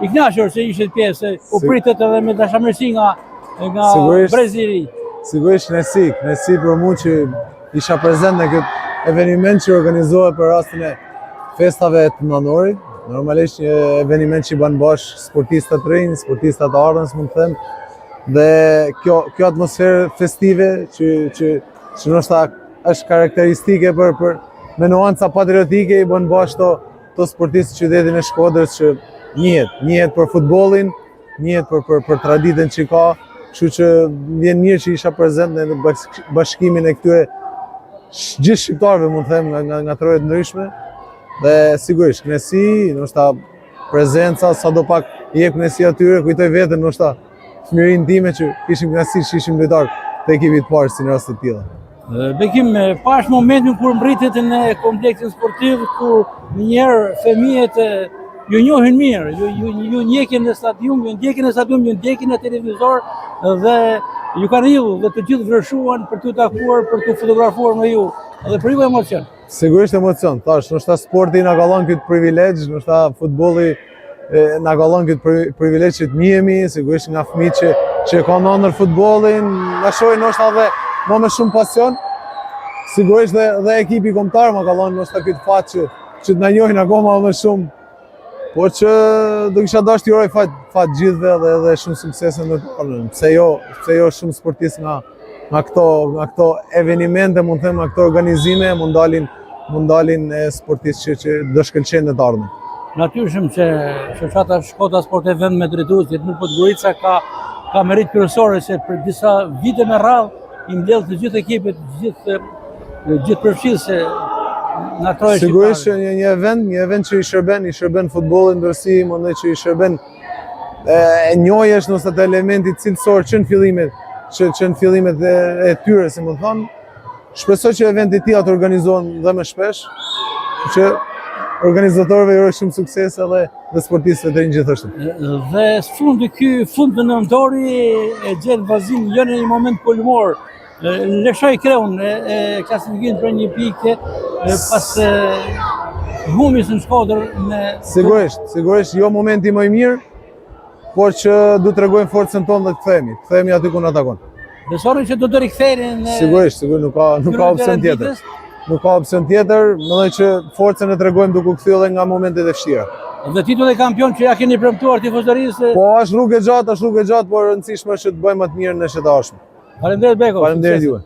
i kënaqur se ishit pjesë, u pritet edhe me dashamirësi nga Brezili. Sigurisht kënaqësi për mua që isha prezent në këtë eveniment që organizohet për rastin e festave të nëntorit. Normalisht një eveniment që i bën bashkë sportistat të rinj, sportistat të ardhmes, mund të them, dhe kjo atmosferë festive që ndoshta është karakteristike për me nuanca patriotike, i bën bashkë to sportistë të qytetit e Shkodrës që njihet për futbollin, njihet për traditën që ka, kështu që vjen mirë që isha prezent në bashkimin e këtyre gjithë shqiptarëve, mund të them, nga troje të ndryshme. Dhe sigurisht, kënaqësi, ndoshta prezenca, sadopak i jep kënaqësi atyre, kujtoj veten ndoshta fëmijërinë time që kishim kënaqësi që ishim lojtar të ekipit të parë si në raste të tilla. Bekim, pash momentin kur mbritët në kompleksin sportiv, ku njëherë fëmijët ju njohin mirë, ju ndjekin në stadium, ju ndjekin në televizor dhe ju kanë hidhur dhe të gjithë vërshuan për t'u takuar, për t'u fotografuar me ju. Dhe për ju emocion. Sigurisht emocion, tash, ndoshta sporti na ka dhënë këtë privilegj, ndoshta futbolli na ka dhënë këtë privilegj që të njihemi, sigurisht nga fëmijët që kanë ndër futbollin, na shohin ndoshta dhe me shumë pasion. Sigurisht dhe ekipi kombëtar ma ka dhënë ndoshta këtë fat që të na njohin akoma më shumë. Por që do kisha dashur t'uroj fat gjithëve dhe shumë suksese në të ardhmen. Pse jo shumë sportistë nga këto evenimente, mund të them, nga këto organizime, mund dalin sportistë që do shkëlqejnë në të ardhmen. Natyrisht që shoqata Shkodra Sport Event me drejtuesit në Podgorica ka merit kryesore se për disa vite me radhë i mbledh të gjithë ekipet, gjithë përfshirëse nga troje shqiptare. Sigurisht një event që i shërben futbollin, ndërsi mendoj që i shërben njohjesh nëse të elementit cilësor që në fillimet e tyre, si më thonë. Shpresoj që eventi tilla të organizohen dhe më shpesh, që organizatorëve ju uroj shumë suksese dhe sportistëve të rinj gjithashtu. Dhe ky fund të nëntori e gjet vazhdim jo në një moment kulmor. Lëshoj Kreun e klasifikimin për një pikë pas humbjes në Shkodër. Sigurisht jo momenti më i mirë, por që du të tregojmë forcën tonë dhe të kthehemi aty ku na takon. Besoni që do të rikthehen? Sigurisht, nuk ka opsion tjetër. Nuk ka opsion tjetër, mendoj që forcën e tregojmë duke u kthyer edhe nga momentet e vështira. Dhe titulli kampion që ja keni premtuar tifozërisë? Po, është rrugë e gjatë, por e rëndësishme është që të bëjmë më të mirë në shëtë ardhshme. Faleminderit Beko. Faleminderit juve.